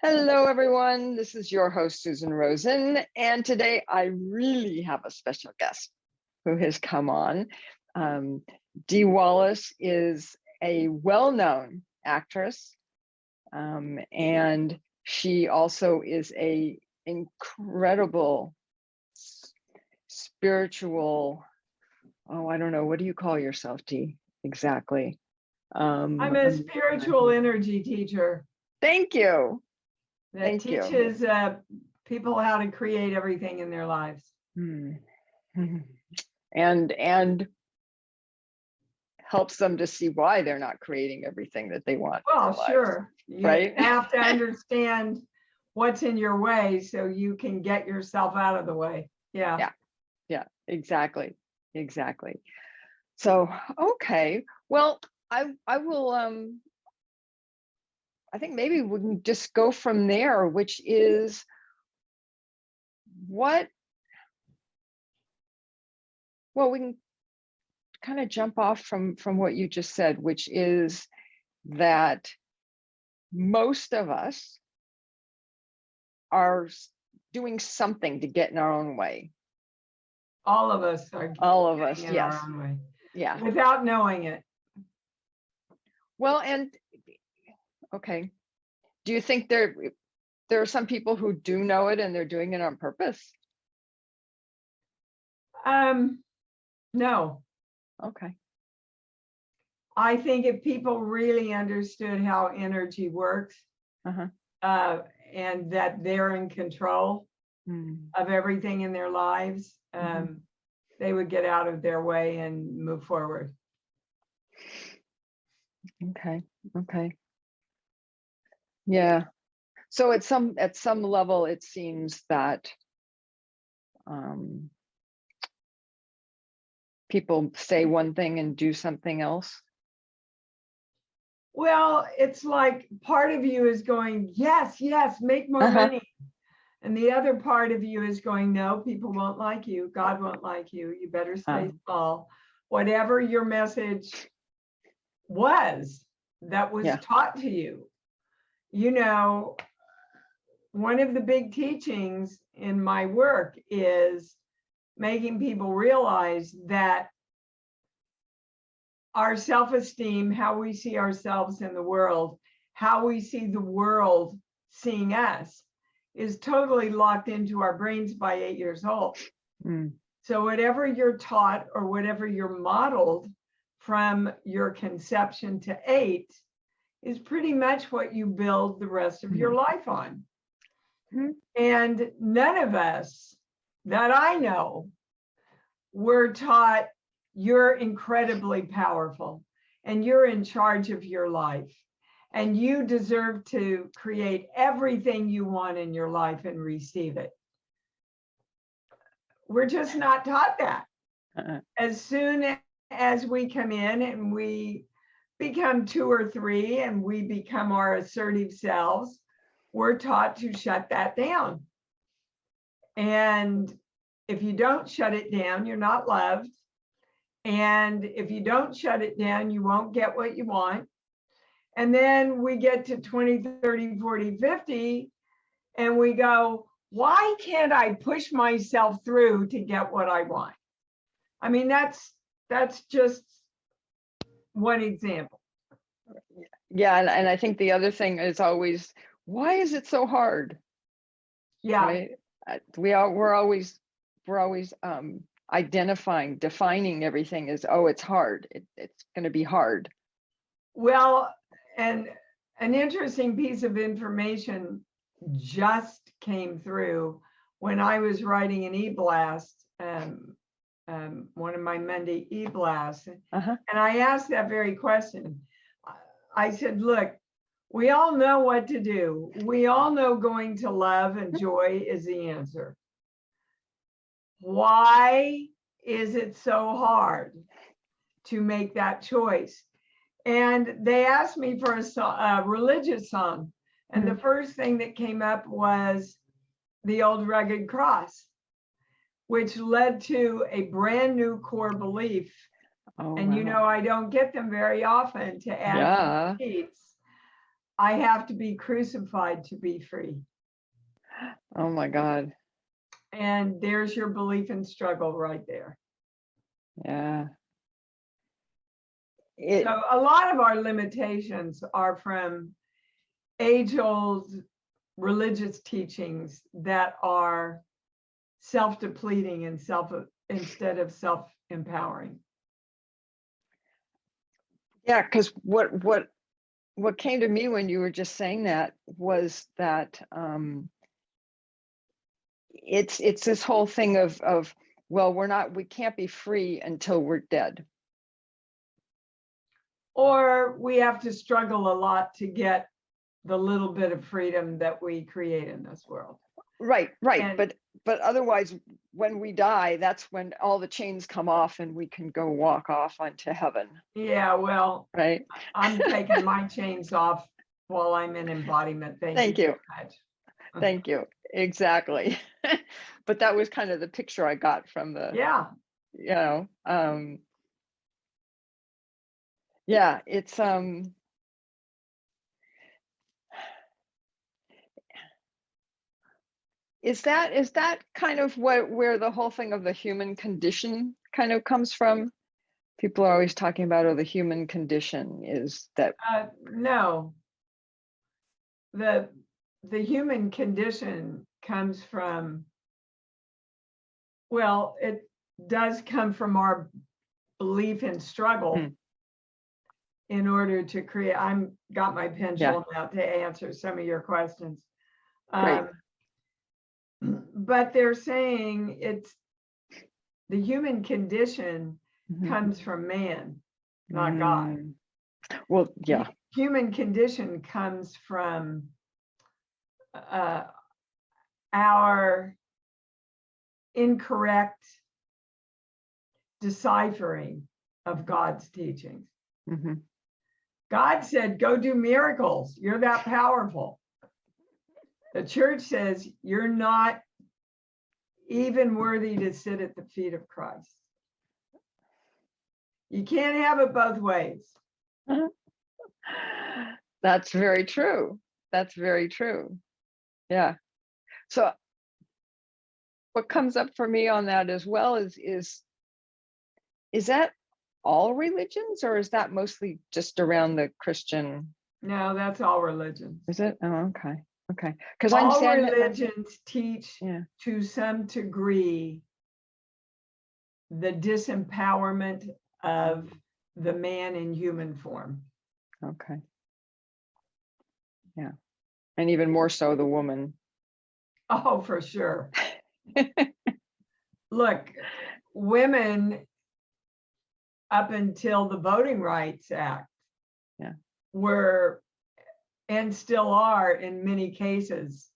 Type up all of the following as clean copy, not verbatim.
Hello, everyone. This is your host, Susan Rosen. And today I really have a special guest who has come on. Dee Wallace is a well-known actress, and she also is an incredible spiritual, I don't know, what do you call yourself, Dee, exactly? I'm a spiritual energy teacher. Thank you. That teaches people how to create everything in their lives. And helps them to see why they're not creating everything that they want. Well, sure. Right? You have to understand what's in your way so you can get yourself out of the way. Yeah, exactly. So, okay. Well, I will I think maybe we can just go from there, which is we can kind of jump off from what you just said, which is that most of us are doing something to get in our own way. all of us are in our own way. Yeah, without knowing it. Well, and okay, do you think there are some people who do know it and they're doing it on purpose? No. Okay. I think if people really understood how energy works, and that they're in control of everything in their lives, they would get out of their way and move forward. Okay. Yeah. So at some level, it seems that people say one thing and do something else. Well, it's like part of you is going, yes, make more money. And the other part of you is going, no, people won't like you. God won't like you. You better stay small. Whatever your message was that was taught to you. You know, one of the big teachings in my work is making people realize that our self-esteem, how we see ourselves in the world, how we see the world seeing us, is totally locked into our brains by 8 years old. So whatever you're taught or whatever you're modeled from your conception to 8 is pretty much what you build the rest of your life on. And none of us that I know were taught you're incredibly powerful and you're in charge of your life and you deserve to create everything you want in your life and receive it. We're just not taught that. As soon as we come in and we become 2 or 3 and we become our assertive selves, we're taught to shut that down. And if you don't shut it down, you're not loved. And if you don't shut it down, you won't get what you want. And then we get to 20, 30, 40, 50, and we go, why can't I push myself through to get what I want? I mean, that's just one example. Yeah, and I think the other thing is always, why is it so hard? Yeah. Right? We're always defining everything as, oh, it's hard. It's going to be hard. Well, and an interesting piece of information just came through when I was writing an e-blast, one of my Monday e-blasts, and I asked that very question. I said, look, we all know what to do. We all know going to love and joy is the answer. Why is it so hard to make that choice? And they asked me for a religious song. And the first thing that came up was The Old Rugged Cross, which led to a brand new core belief. And you know, I don't get them very often to add to the sheets. I have to be crucified to be free. Oh my God. And there's your belief and struggle right there. Yeah. So a lot of our limitations are from age-old religious teachings that are self-depleting and instead of self-empowering. Yeah, because what came to me when you were just saying that was that it's this whole thing of well, we can't be free until we're dead. Or we have to struggle a lot to get the little bit of freedom that we create in this world. Right. And- but otherwise, when we die, that's when all the chains come off and we can go walk off onto heaven. Yeah, well, right. I'm taking my chains off while I'm in embodiment. Thank you. Thank you. Exactly. But that was kind of the picture I got from the, yeah, yeah, it's is that kind of where the whole thing of the human condition kind of comes from? People are always talking about, oh, the human condition is that. No, the human condition comes from, well, it does come from our belief in struggle in order to create. I'm got my pendulum out to answer some of your questions. Great. But they're saying it's the human condition comes from man, not God. Well, yeah. Human condition comes from our incorrect deciphering of God's teachings. God said, go do miracles. You're that powerful. The church says you're not even worthy to sit at the feet of Christ. You can't have it both ways. That's very true. That's very true. Yeah. So what comes up for me on that as well is that all religions, or is that mostly just around the Christian? No, that's all religions. Is it? Oh, okay. Okay. Because all religions teach to some degree the disempowerment of the man in human form. Okay. Yeah. And even more so the woman. Oh, for sure. Look, women up until the Voting Rights Act were, and still are in many cases,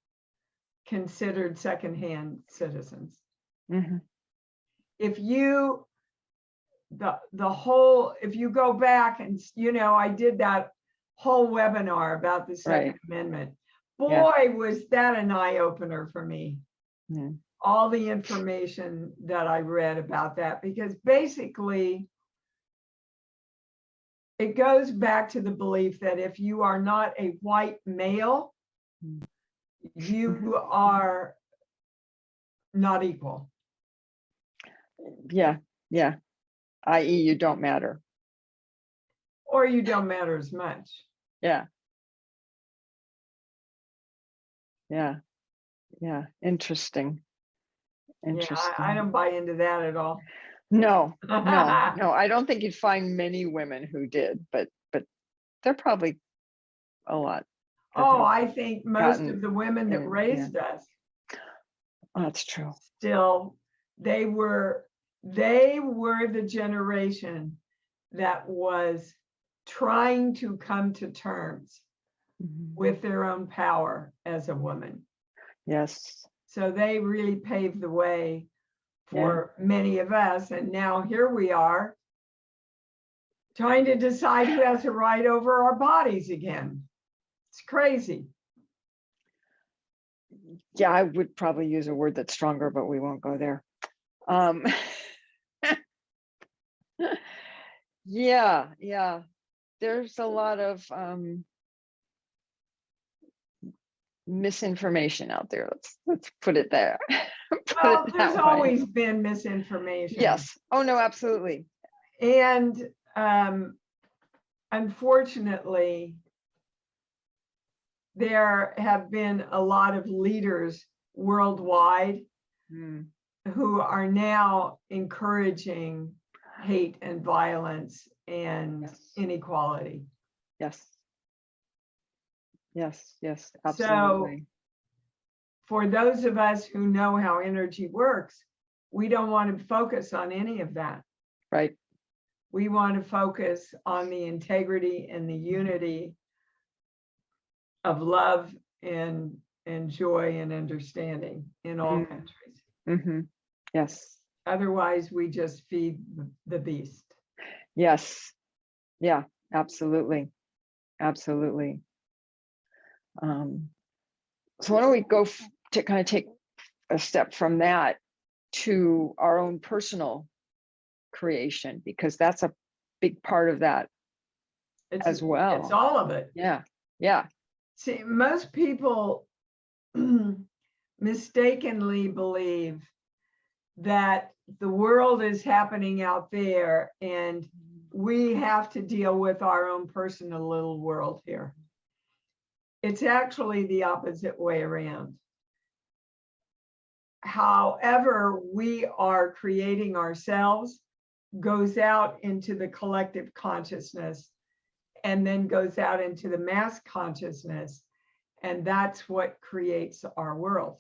considered secondhand citizens. If you if you go back and, I did that whole webinar about the Second Amendment. Boy, was that an eye-opener for me. All the information that I read about that, because basically it goes back to the belief that if you are not a white male, you are not equal. Yeah. I.e., you don't matter. Or you don't matter as much. Yeah. Interesting. Yeah, I don't buy into that at all. No, I don't think you'd find many women who did, but they're probably a lot. Oh, I think most of the women that raised us. That's true. Still, they were the generation that was trying to come to terms with their own power as a woman. Yes. So they really paved the way for many of us. And now here we are trying to decide who has a right over our bodies again. It's crazy. Yeah, I would probably use a word that's stronger, but we won't go there. Yeah. There's a lot of misinformation out there. Let's put it there. Put Well, it there's that way. always been misinformation. Yes. Oh no, absolutely. And unfortunately, there have been a lot of leaders worldwide who are now encouraging hate and violence and inequality. Yes. Yes, yes, So absolutely. for those of us who know how energy works, we don't want to focus on any of that. Right. We want to focus on the integrity and the unity of love and joy and understanding in all countries. Mm-hmm. Yes. Otherwise, we just feed the beast. Yes. Yeah, absolutely. Absolutely. So why don't we go to kind of take a step from that to our own personal creation, because that's a big part of that as well. It's all of it. Yeah. Yeah. See, most people mistakenly believe that the world is happening out there and we have to deal with our own personal little world here. It's actually the opposite way around. However, we are creating ourselves goes out into the collective consciousness and then goes out into the mass consciousness. And that's what creates our world.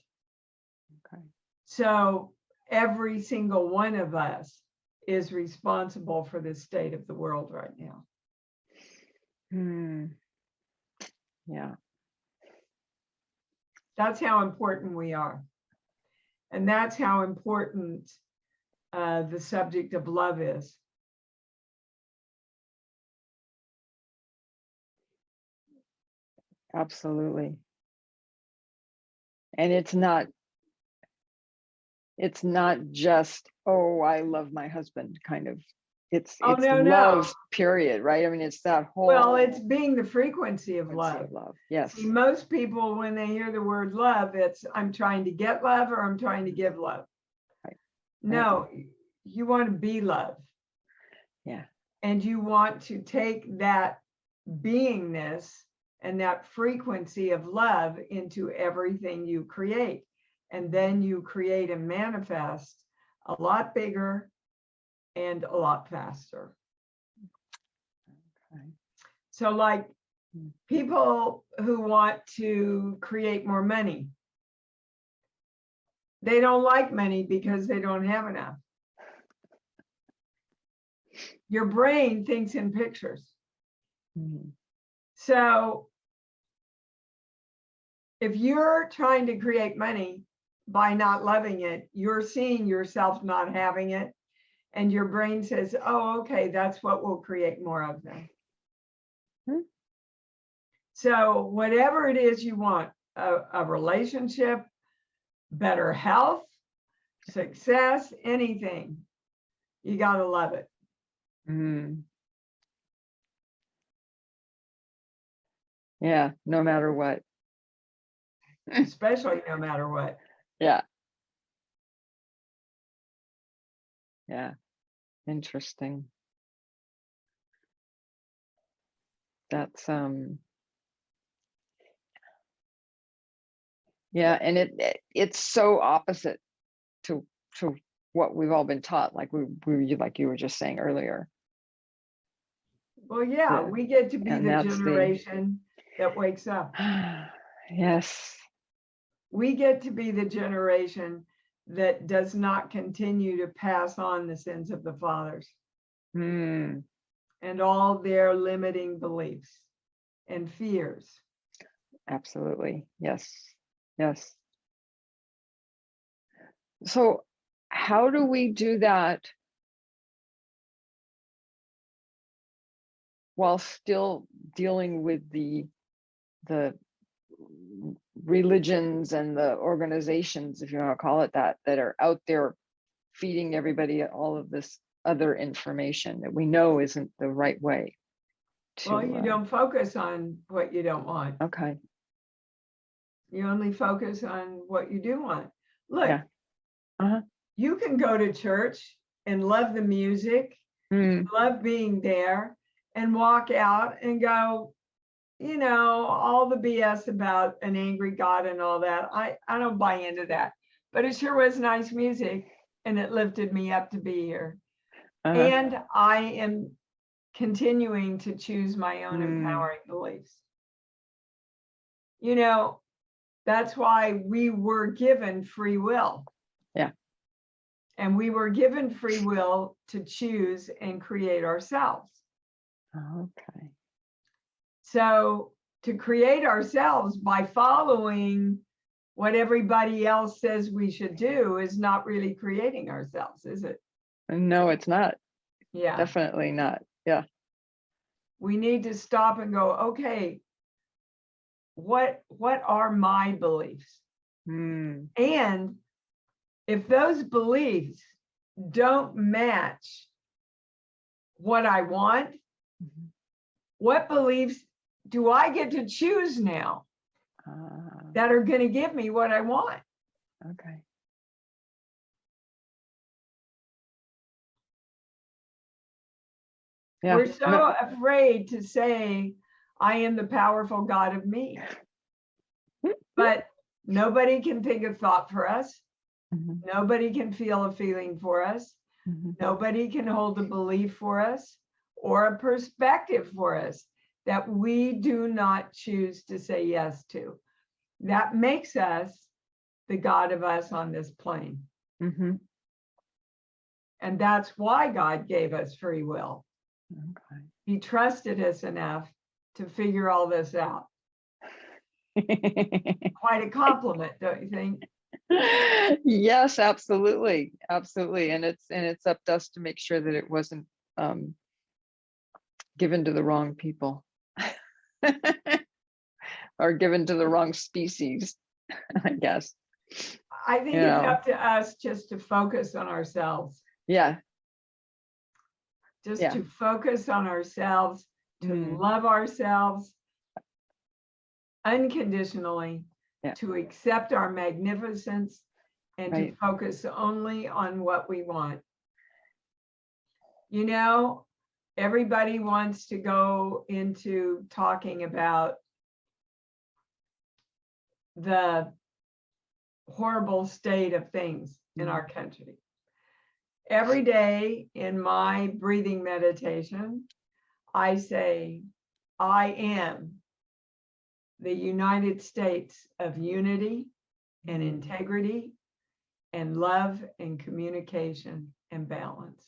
Okay. So every single one of us is responsible for the state of the world right now. Yeah. That's how important we are. And that's how important the subject of love is. Absolutely. And it's not just, oh, I love my husband kind of. It's love, period, right? I mean, it's that whole. Well, it's being the frequency of love. Yes. See, most people, when they hear the word love, it's I'm trying to get love or I'm trying to give love. Right. No, you want to be love. Yeah. And you want to take that beingness and that frequency of love into everything you create. And then you create and manifest a lot bigger and a lot faster. Okay. So like people who want to create more money, they don't like money because they don't have enough. Your brain thinks in pictures. So if you're trying to create money by not loving it, you're seeing yourself not having it. And your brain says, oh, okay, that's what will create more of them. So whatever it is you want, a relationship, better health, success, anything, you got to love it. Yeah, no matter what. Especially no matter what. Yeah. Yeah. Interesting. That's yeah, and it's so opposite to what we've all been taught, like like you were just saying earlier. Well, yeah, we get to be the generation that wakes up. Yes. We get to be the generation that does not continue to pass on the sins of the fathers and all their limiting beliefs and fears. Absolutely. Yes. Yes. So how do we do that while still dealing with the religions and the organizations, if you want to call it that are out there feeding everybody all of this other information that we know isn't the right way to, well, you don't focus on what you don't want. Okay. You only focus on what you do want. Look, Yeah. Uh-huh. you can go to church and love the music, love being there, and walk out and go, all the BS about an angry God and all that. I don't buy into that. But it sure was nice music, and it lifted me up to be here. Uh-huh. And I am continuing to choose my own empowering beliefs. That's why we were given free will. Yeah. And we were given free will to choose and create ourselves. Okay. So to create ourselves by following what everybody else says we should do is not really creating ourselves, is it? No, it's not. Yeah. Definitely not. Yeah. We need to stop and go, okay, what are my beliefs? And if those beliefs don't match what I want, what beliefs do I get to choose now that are going to give me what I want? Okay. Yeah. We're so afraid to say, I am the powerful God of me. But nobody can think a thought for us. Nobody can feel a feeling for us. Nobody can hold a belief for us or a perspective for us that we do not choose to say yes to. That makes us the God of us on this plane. And that's why God gave us free will. Okay. He trusted us enough to figure all this out. Quite a compliment, don't you think? Yes, absolutely. Absolutely. And it's up to us to make sure that it wasn't given to the wrong people or given to the wrong species, I guess. I think it's up to us just to focus on ourselves. Yeah. Just to focus on ourselves, to love ourselves unconditionally, to accept our magnificence, and to focus only on what we want. Everybody wants to go into talking about the horrible state of things in our country. Every day in my breathing meditation, I say, I am the United States of unity and integrity and love and communication and balance.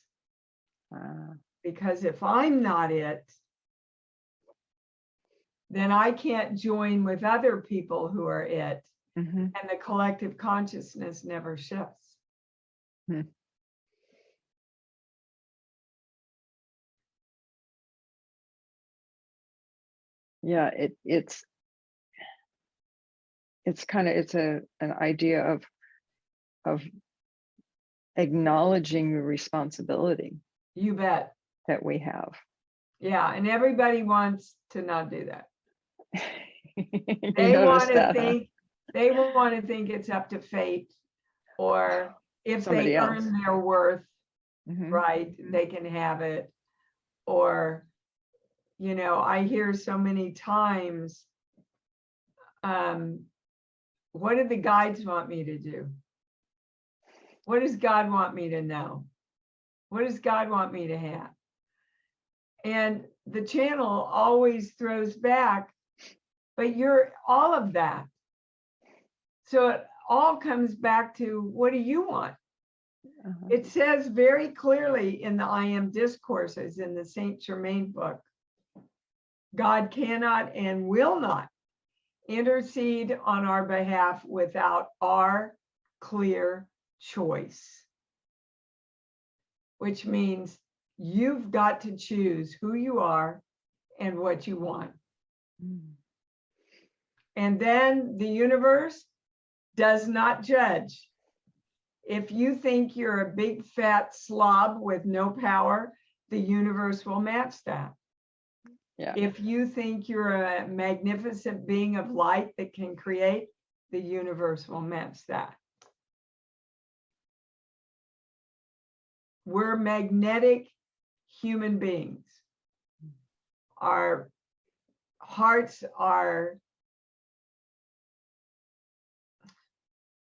Because if I'm not it, then I can't join with other people who are it, and the collective consciousness never shifts. Yeah, it's an idea of acknowledging the responsibility. You bet. That we have. Yeah, and everybody wants to not do that. They want to think they want to think it's up to fate, or if somebody they else earn their worth, right, they can have it. Or, I hear so many times, what do the guides want me to do? What does God want me to know? What does God want me to have? And the channel always throws back, but you're all of that. So it all comes back to, what do you want? It says very clearly in the I Am Discourses in the Saint Germain book, God cannot and will not intercede on our behalf without our clear choice, which means you've got to choose who you are and what you want. And then the universe does not judge. If you think you're a big fat slob with no power, the universe will match that. Yeah. If you think you're a magnificent being of light that can create, the universe will match that. We're magnetic human beings. Our hearts are,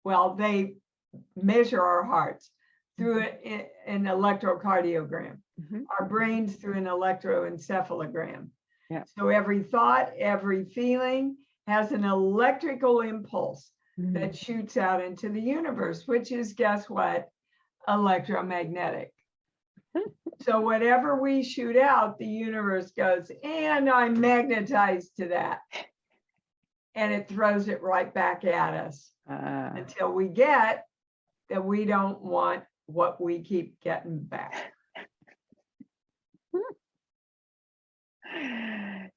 well, they measure our hearts through an electrocardiogram, our brains through an electroencephalogram. Yeah. So every thought, every feeling has an electrical impulse that shoots out into the universe, which is, guess what? Electromagnetic. So whatever we shoot out, the universe goes, and I'm magnetized to that. And it throws it right back at us until we get that we don't want what we keep getting back.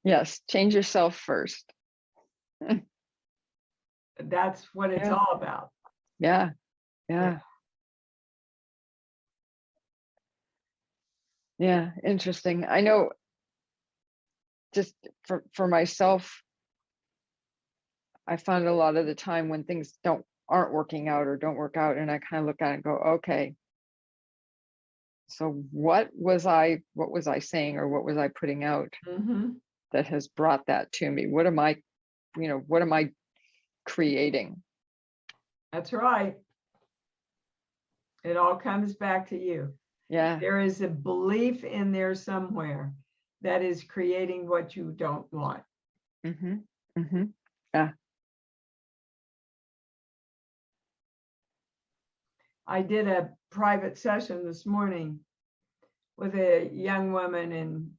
Yes, change yourself first. That's what it's all about. Yeah. Yeah. Yeah. Interesting. I know just for myself, I found a lot of the time when things aren't working out or don't work out, and I kind of look at it and go, okay, so what was I saying, or what was I putting out that has brought that to me? What am I creating? That's right. It all comes back to you. Yeah. There is a belief in there somewhere that is creating what you don't want. Yeah. I did a private session this morning with a young woman, and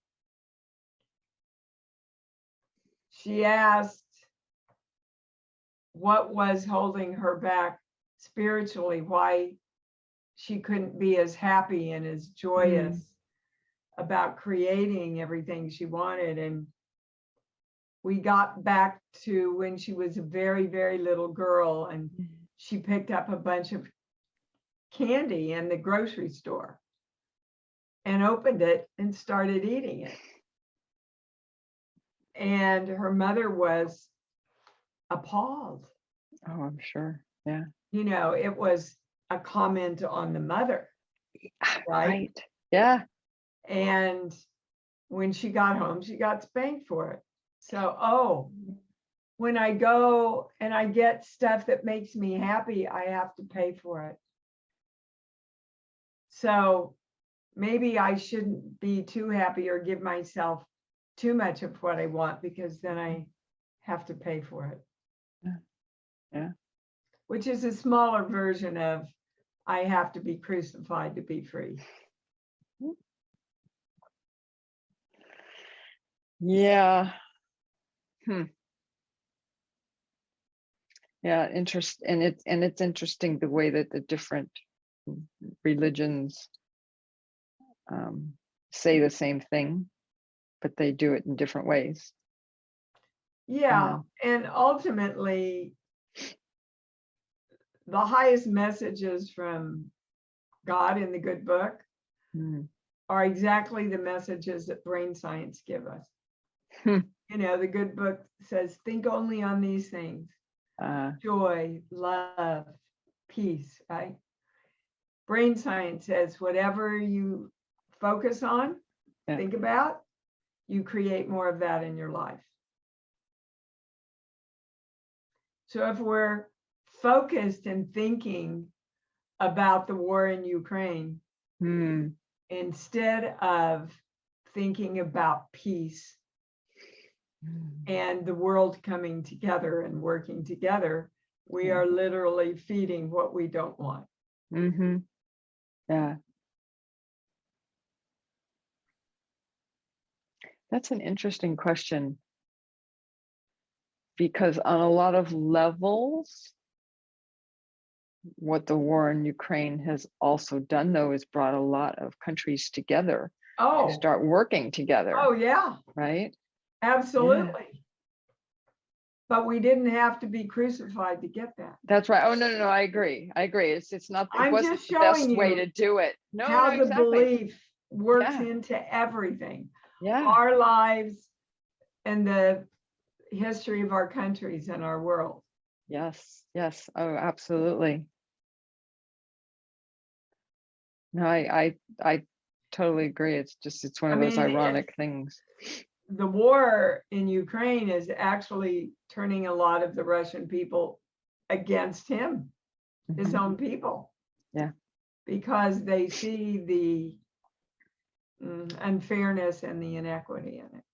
she asked what was holding her back spiritually, why she couldn't be as happy and as joyous about creating everything she wanted. And we got back to when she was a very, very little girl, and she picked up a bunch of candy in the grocery store and opened it and started eating it. And her mother was appalled. Oh, I'm sure. Yeah. You know, it was a comment on the mother, right? Yeah. And when she got home, she got spanked for it. So, when I go and I get stuff that makes me happy, I have to pay for it. So maybe I shouldn't be too happy or give myself too much of what I want, because then I have to pay for it. Yeah. Which is a smaller version of I have to be crucified to be free. Yeah. Yeah, and it's interesting the way that the different religions say the same thing, but they do it in different ways. Yeah, and ultimately, the highest messages from God in the good book are exactly the messages that brain science give us. You know, the good book says, think only on these things: joy, love, peace, right? Brain science says, whatever you focus on, think about, you create more of that in your life. So if we're focused and thinking about the war in Ukraine, instead of thinking about peace and the world coming together and working together, we are literally feeding what we don't want. Yeah. That's an interesting question, because on a lot of levels, what the war in Ukraine has also done, though, is brought a lot of countries together to start working together. Oh, yeah. Right? Absolutely. Yeah. But we didn't have to be crucified to get that. That's right. Oh, no, I agree. It's not, it wasn't just the best showing way you to do it. No, how the exactly. belief works into everything. Yeah. Our lives and the history of our countries and our world. Yes. Yes. Oh, absolutely. No, I totally agree. It's just, it's one I of those mean, ironic things. the war in Ukraine is actually turning a lot of the Russian people against him, his Mhm. own people. Yeah. Because they see the unfairness and the inequity in it.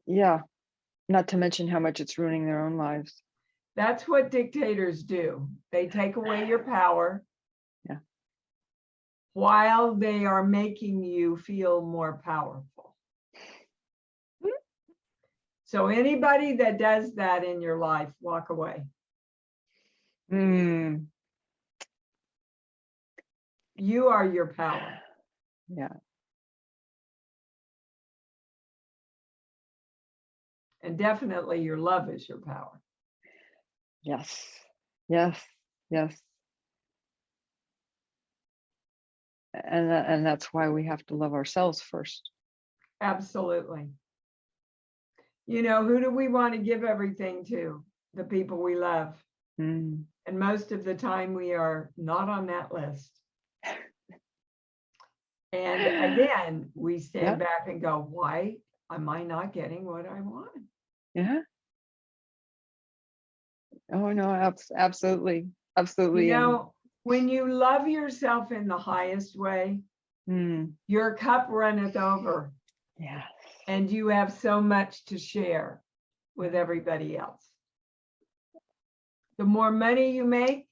Yeah. Not to mention how much it's ruining their own lives. That's what dictators do. They take away your power. Yeah. While they are making you feel more powerful. So anybody that does that in your life, walk away. Mm. You are your power. Yeah. And definitely your love is your power. Yes. Yes. Yes. And that's why we have to love ourselves first. Absolutely. You know, who do we want to give everything to? The people we love. Mm. And most of the time we are not on that list. And again, we stand back and go, why am I not getting what I want? Yeah. Oh no, absolutely. Absolutely. You And know, when you love yourself in the highest way, your cup runneth over. Yeah. And you have so much to share with everybody else. The more money you make,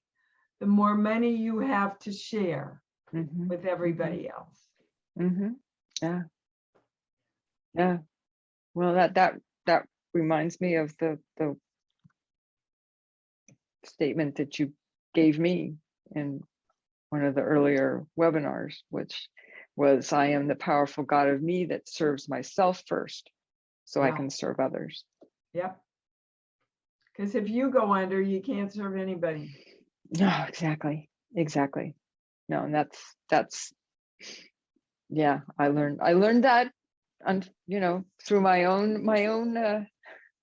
the more money you have to share with everybody else. Yeah. Yeah. Well, that reminds me of the statement that you gave me in one of the earlier webinars, which was, I am the powerful God of me that serves myself first, so I can serve others. Yep. Because if you go under, you can't serve anybody. No, exactly. Exactly. No, and that's yeah, I learned that, through my own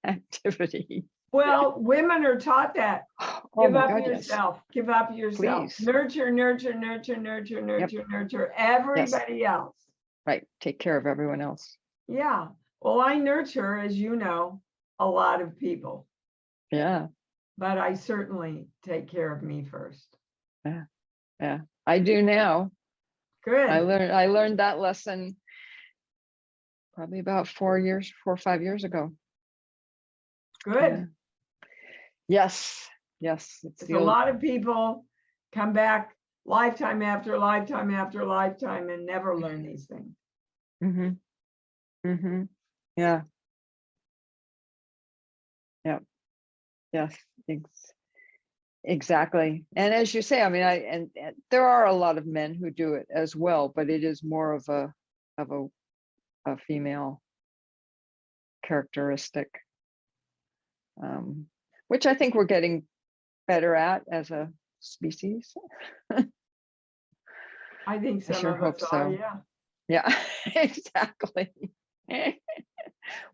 activity. Well, women are taught that. Oh Give my up God, yes. yourself. Give up yourself. Please. Nurture, nurture, nurture, nurture, nurture, nurture everybody else. Right. Take care of everyone else. Yeah. Well, I nurture, as you know, a lot of people. Yeah. But I certainly take care of me first. Yeah. Yeah. I do now. Good. I learned that lesson probably about 4 or 5 years ago. Good. Yeah. Yes. Yes. It's a lot of people come back lifetime after lifetime after lifetime and never learn these things. Yeah. Yeah. Yes. Exactly. And as you say, I mean, and there are a lot of men who do it as well, but it is more of a female characteristic, which I think we're getting better at as a species. I think I some sure of hope us are, so. yeah. Yeah, exactly.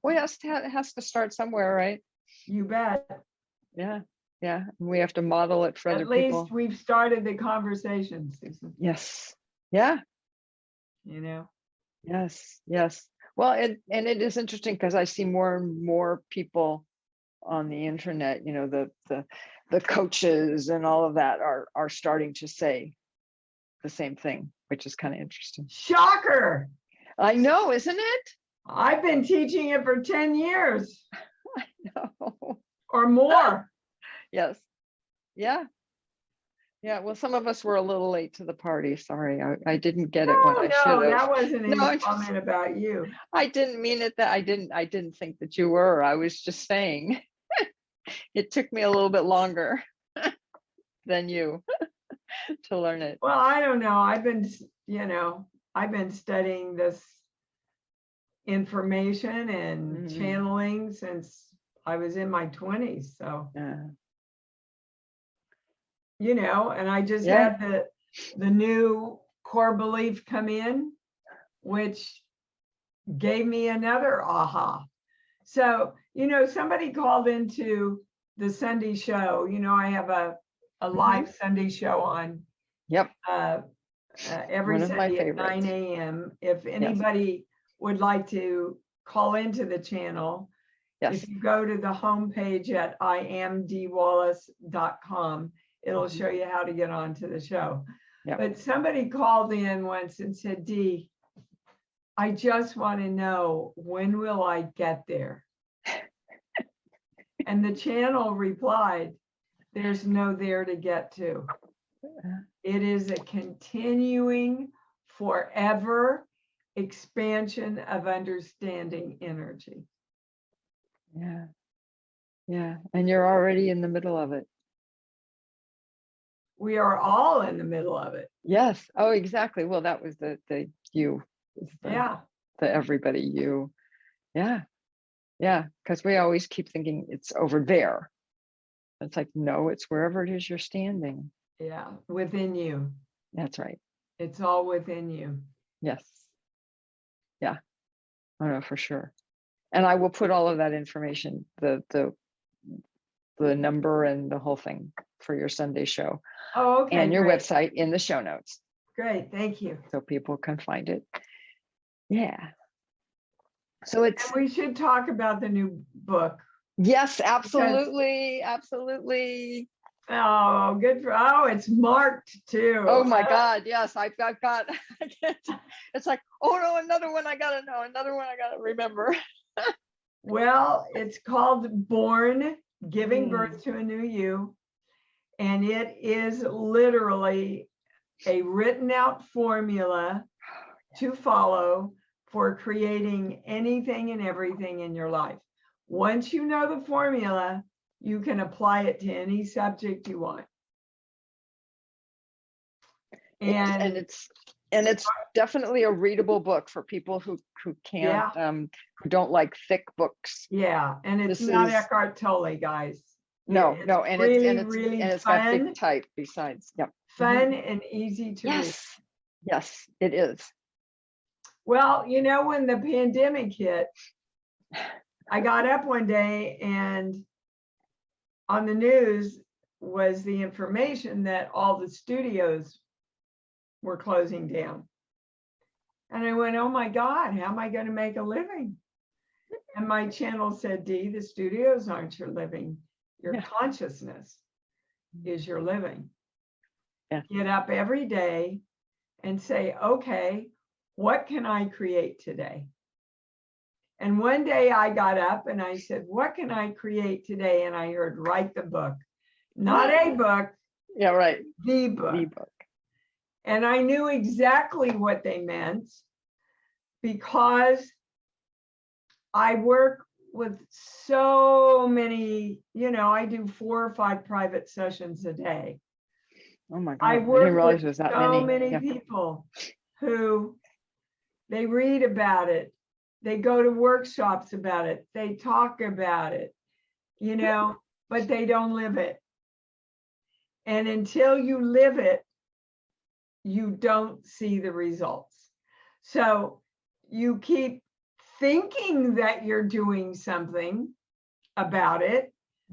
Well, it has to start somewhere, right? You bet. Yeah, yeah. We have to model it for other At least people. we've started the conversation, Susan. Yes. Yeah. You know? Yes. Yes. Well, and it is interesting because I see more and more people on the internet, the coaches and all of that are starting to say the same thing, which is kind of interesting. Shocker. I know, isn't it? I've been teaching it for 10 years. I know. Or more. Yes. Yeah. Yeah. Well, some of us were a little late to the party. Sorry. I didn't get it when I should have. That wasn't any No, comment about you. I didn't mean it that I didn't think that you were. I was just saying it took me a little bit longer than you to learn it. Well, I don't know. I've been studying this information and channeling since I was in my 20s. So, and I just had the new core belief come in, which gave me another aha. So You know, somebody called into the Sunday show. You know, I have a live Sunday show on Yep. every One of my Sunday at favorites. 9 a.m. If anybody would like to call into the channel, Yes. if you go to the homepage at iamdeewallace.com, it'll show you how to get onto the show. Yep. But somebody called in once and said, Dee, I just want to know, when will I get there? And the channel replied, there's no there to get to. It is a continuing, forever expansion of understanding energy. Yeah. Yeah. And you're already in the middle of it. We are all in the middle of it. Yes. Oh, exactly. Well, that was the you. Yeah. The everybody you. Yeah. Yeah. Because we always keep thinking it's over there. It's like, no, it's wherever it is you're standing. Yeah. Within you. That's right. It's all within you. Yes. Yeah. I know for sure. And I will put all of that information, the number and the whole thing for your Sunday show. Oh, okay. And your great. website in the show notes. Great. Thank you. So people can find it. Yeah. So it's. And we should talk about the new book. Yes, absolutely. Absolutely. Oh, good for, oh, it's marked too. Oh my God. Yes. I've got, it's like, oh no, another one I gotta know, another one I gotta remember. Well, it's called Born, Giving Birth to a New You. And it is literally a written out formula to follow for creating anything and everything in your life. Once you know the formula, you can apply it to any subject you want. And it's definitely a readable book for people who can't, who don't like thick books. Yeah, and it's not Eckhart Tolle, guys. No, It's no, and really, it's got big type besides. Yep. Fun and easy to read. Yes, it is. Well, you know, when the pandemic hit, I got up one day and on the news was the information that all the studios were closing down. And I went, oh my God, how am I going to make a living? And my channel said, Dee, the studios aren't your living. Your consciousness is your living. Yeah. Get up every day and say, okay, what can I create today? And one day I got up and I said, what can I create today? And I heard, write the book. Not a book. Yeah, right. The book. The book. And I knew exactly what they meant because I work with so many, you know, I do 4 or 5 private sessions a day. Oh my God. I work didn't realize with it was that so many. many people who they read about it. They go to workshops about it. They talk about it, you know, but they don't live it. And until you live it, you don't see the results. So you keep thinking that you're doing something about it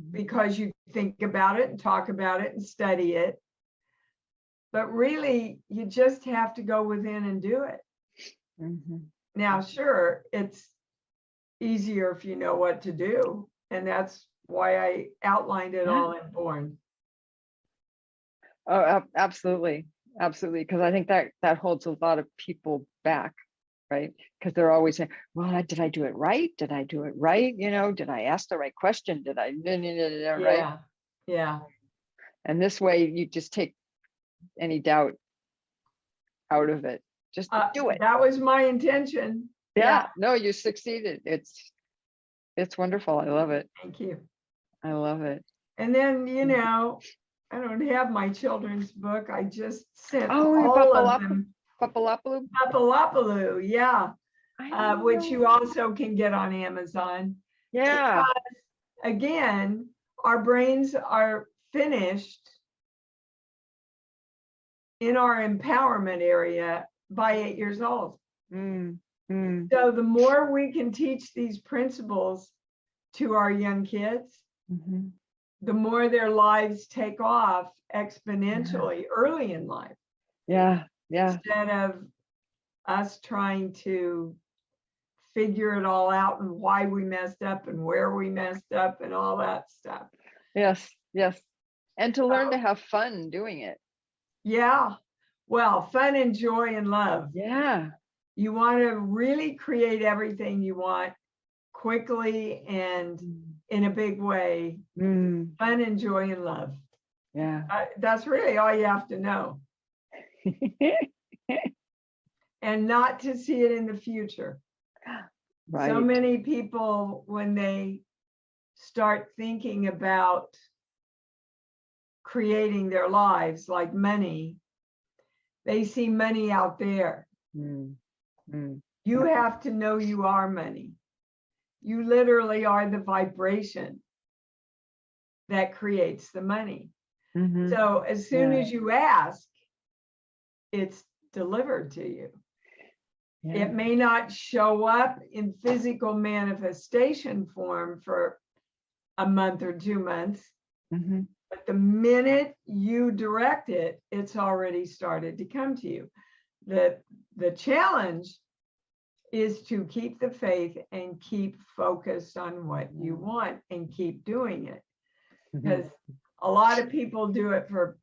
because you think about it and talk about it and study it. But really, you just have to go within and do it. Now, sure, it's easier if you know what to do. And that's why I outlined it all in Born. Oh, absolutely. Absolutely. Because I think that holds a lot of people back, right? Because they're always saying, well, did I do it right? Did I do it right? You know, did I ask the right question? Did I, right? Yeah. And this way you just take any doubt out of it. Just do it. That was my intention. Yeah. No, you succeeded. It's wonderful. I love it. Thank you. I love it. And then, you know, I don't have my children's book. I just sent all of them. Papalapaloo, yeah. Which you also can get on Amazon. Yeah. Because, again, our brains are finished in our empowerment area by 8 years old. So the more we can teach these principles to our young kids, Mhm. the more their lives take off exponentially early in life, Yeah. Yeah. instead of us trying to figure it all out and why we messed up and where we messed up and all that stuff. Yes. Yes. And to learn to have fun doing it. Yeah. Well, fun and joy and love. Yeah. You want to really create everything you want quickly and in a big way. Mm. Fun and joy and love. Yeah. That's really all you have to know. And not to see it in the future. Right. So many people, when they start thinking about creating their lives like money, they see money out there. Mm. Mm. You have to know you are money. You literally are the vibration that creates the money. Mhm. So as soon Yeah. as you ask, it's delivered to you. Yeah. It may not show up in physical manifestation form for a month or 2 months, Mhm. but the minute you direct it, it's already started to come to you. The challenge is to keep the faith and keep focused on what you want and keep doing it. Because a lot of people do it for,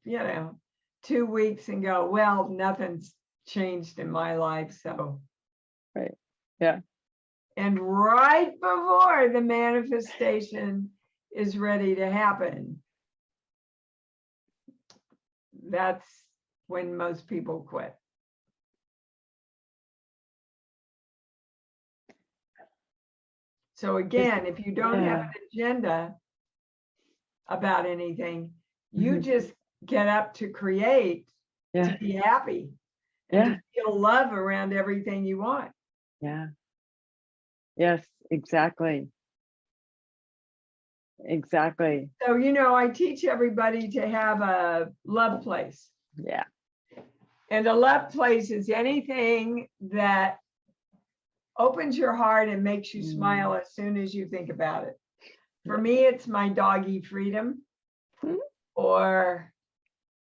2 weeks and go, well, nothing's changed in my life. So, Right. Yeah. and right before the manifestation is ready to happen, that's when most people quit. So again, if you don't have an agenda about anything, you just get up to create, to be happy, and to feel love around everything you want. Yeah. Yes, exactly. Exactly. So, I teach everybody to have a love place. Yeah. And a love place is anything that opens your heart and makes you smile as soon as you think about it. For me, it's my doggy Freedom, or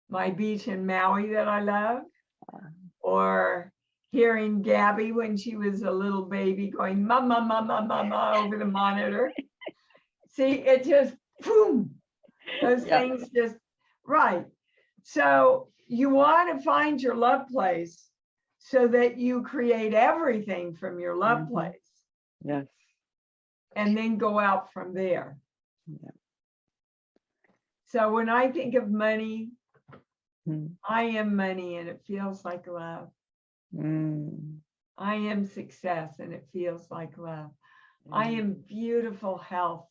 my beach in Maui that I love, or hearing Gabby when she was a little baby going, mama, mama, mama, over the monitor. See, it just, boom, those things just, right. So you want to find your love place so that you create everything from your love place. Yes. And then go out from there. Yeah. So when I think of money, Mm. I am money and it feels like love. Mm. I am success and it feels like love. I am beautiful health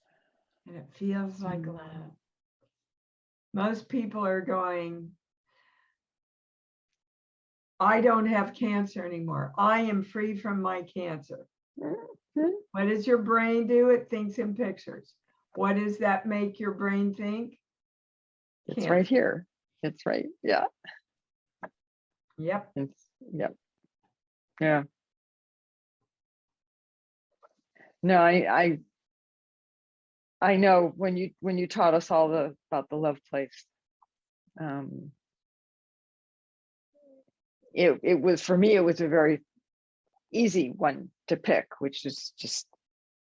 and it feels like love. Most people are going, I don't have cancer anymore. I am free from my cancer. What does your brain do? It thinks in pictures. What does that make your brain think? It's Cancer. right here. It's right. Yeah. Yep. Yep. Yeah. No, I know when you taught us all about the love place, it was, for me, it was a very easy one to pick, which is just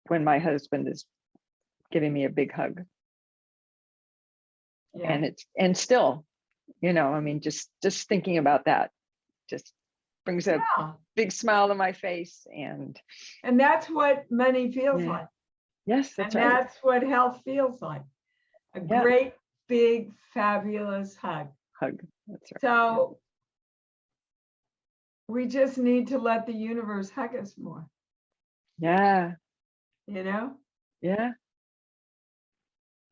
when my husband is giving me a big hug. Yeah. And still, I mean, just thinking about that just brings a big smile to my face. And that's what money feels like. Yes, that's right. That's what health feels like. A great, big, fabulous hug. That's right. So we just need to let the universe hug us more. Yeah. Yeah.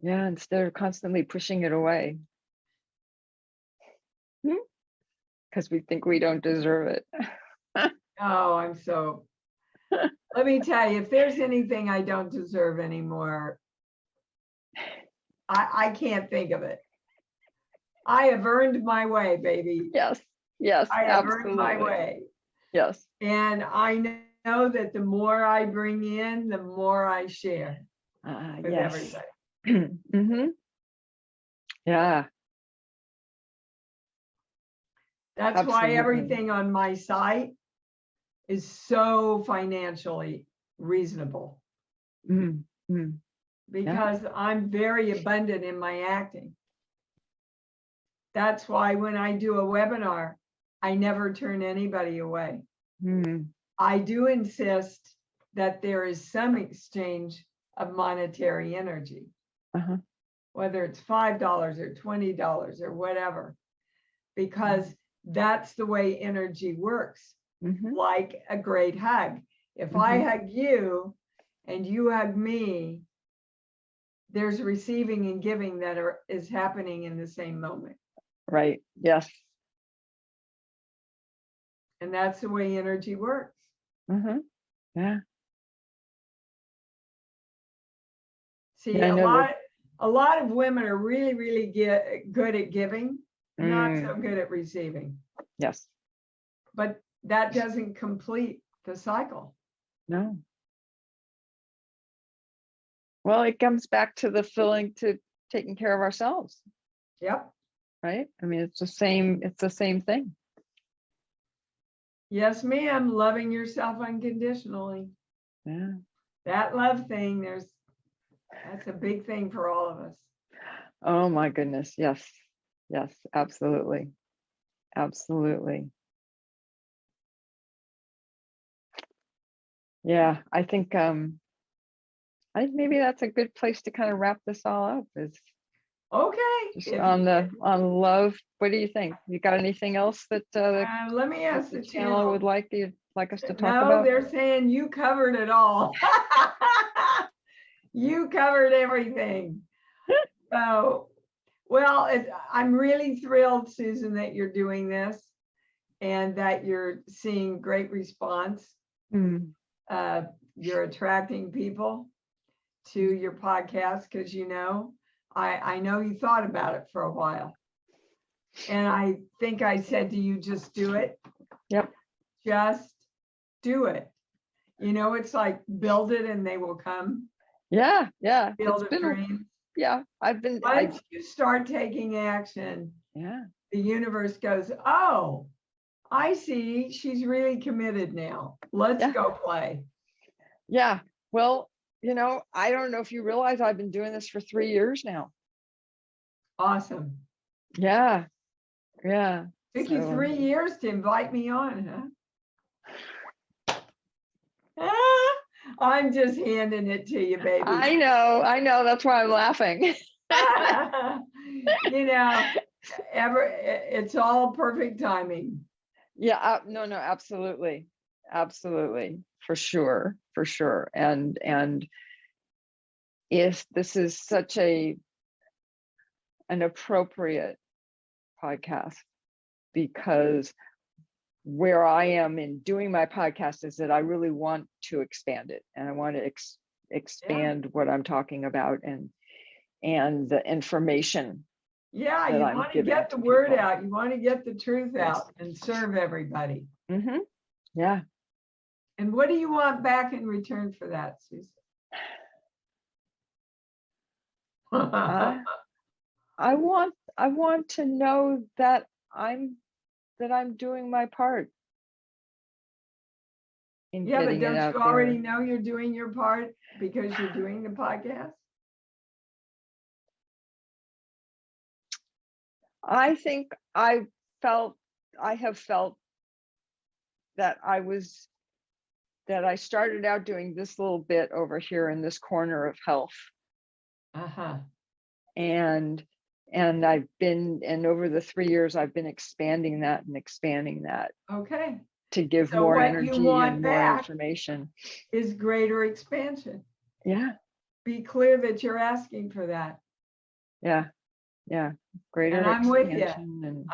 Yeah, instead of constantly pushing it away. Because we think we don't deserve it. Oh, let me tell you, if there's anything I don't deserve anymore, I can't think of it. I have earned my way, baby. Yes, I have absolutely. earned my way. Yes. And I know that the more I bring in, the more I share. with Yes. everybody. Mm-hmm. Yeah. That's Absolutely. why everything on my site is so financially reasonable, Mm-hmm. because I'm very abundant in my acting. That's why when I do a webinar, I never turn anybody away. Mm-hmm. I do insist that there is some exchange of monetary energy, Uh-huh. whether it's $5 or $20 or whatever, because that's the way energy works. Mm-hmm. Like a great hug. If I hug you and you hug me, there's receiving and giving that is happening in the same moment. Right. Yes. And that's the way energy works. Mm-hmm. Yeah. See, Yeah, I know that. a lot of women are really, really good at giving, not so good at receiving. Yes. But that doesn't complete the cycle. No. Well, it comes back to the feeling to taking care of ourselves, Yep. right? I mean, it's the same thing. Yes, ma'am. Loving yourself unconditionally. Yeah. That love thing, that's a big thing for all of us. Oh my goodness. Yes. Yes, absolutely. Absolutely. Yeah, I think maybe that's a good place to kind of wrap this all up, is Okay. just on love. What do you think? You got anything else that Let me ask the the channel would channel. like us to talk No, about? they're saying you covered it all. You covered everything. So, well, I'm really thrilled, Susan, that you're doing this and that you're seeing great response. Mm. You're attracting people to your podcast because, I know you thought about it for a while. And I think I said to you, just do it. Yep. Just do it. It's like build it and they will come. Yeah, yeah. Build It's a been dream. yeah, Once you start taking action, yeah. the universe goes, oh, I see. She's really committed now. Let's Yeah. go play. Yeah. Well, I don't know if you realize I've been doing this for 3 years now. Awesome. Yeah. Yeah. Took you So, 3 years to invite me on, huh? Ah, I'm just handing it to you, baby. I know. That's why I'm laughing. It's all perfect timing. Yeah. No, absolutely. Absolutely. For sure. And if this is such an appropriate podcast, because where I am in doing my podcast is that I really want to expand it, and I want to expand what I'm talking about and the information. Yeah, that you I'm want to giving get to the word people. out. You want to get the truth Yes. out and serve everybody. Mm-hmm. Yeah. And what do you want back in return for that, Susan? I want to know that I'm doing my part in Yeah, but getting it don't out you there. already know you're doing your part because you're doing the podcast? I think I have felt that I started out doing this little bit over here in this corner of health. Uh-huh. And I've been, and over the 3 years, I've been expanding that. Okay. To give So more what you energy want and more back information. is greater expansion. Yeah. Be clear that you're asking for that. Yeah. Yeah. Greater And I'm with expansion. you. And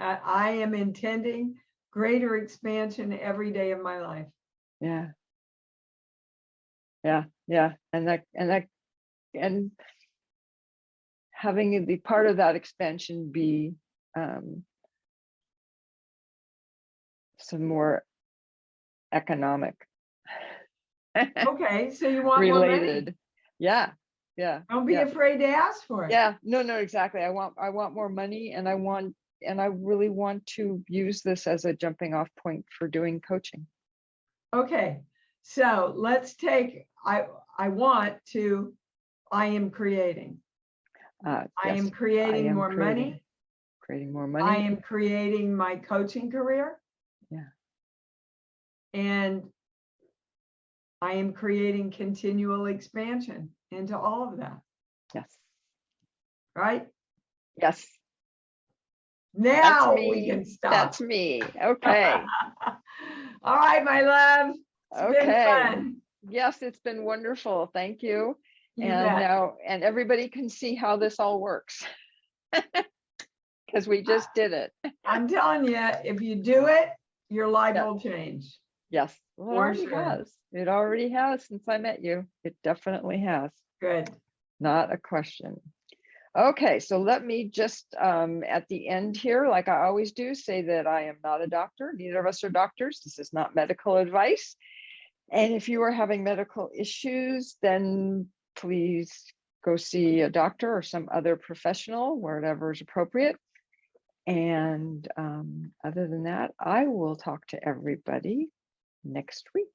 I am intending greater expansion every day of my life. yeah. Yeah. Yeah. And having the part of that expansion be some more economic Okay, so you want related. Yeah. Yeah. Don't be Yeah. afraid to ask for it. Yeah. No, exactly. I want more money, and I really want to use this as a jumping off point for doing coaching. Okay, so let's take, I am creating. I Yes, am creating more money. creating more I money. am creating my coaching career. Yeah. And I am creating continual expansion into all of that, Yes. right? Yes. Now we can stop. That's me. Okay. All right, my love. It's been Okay. fun. Yes, it's been wonderful. Thank you. You And bet. now, and everybody can see how this all works because we just did it. I'm telling you, if you do it, your life Yeah. will change. Yes. Well, it For already sure. has. It already has since I met you. It definitely has. Good. Not a question. Okay, so let me just at the end here, like I always do, say that I am not a doctor. Neither of us are doctors. This is not medical advice. And if you are having medical issues, then please go see a doctor or some other professional, wherever is appropriate. And other than that, I will talk to everybody next week.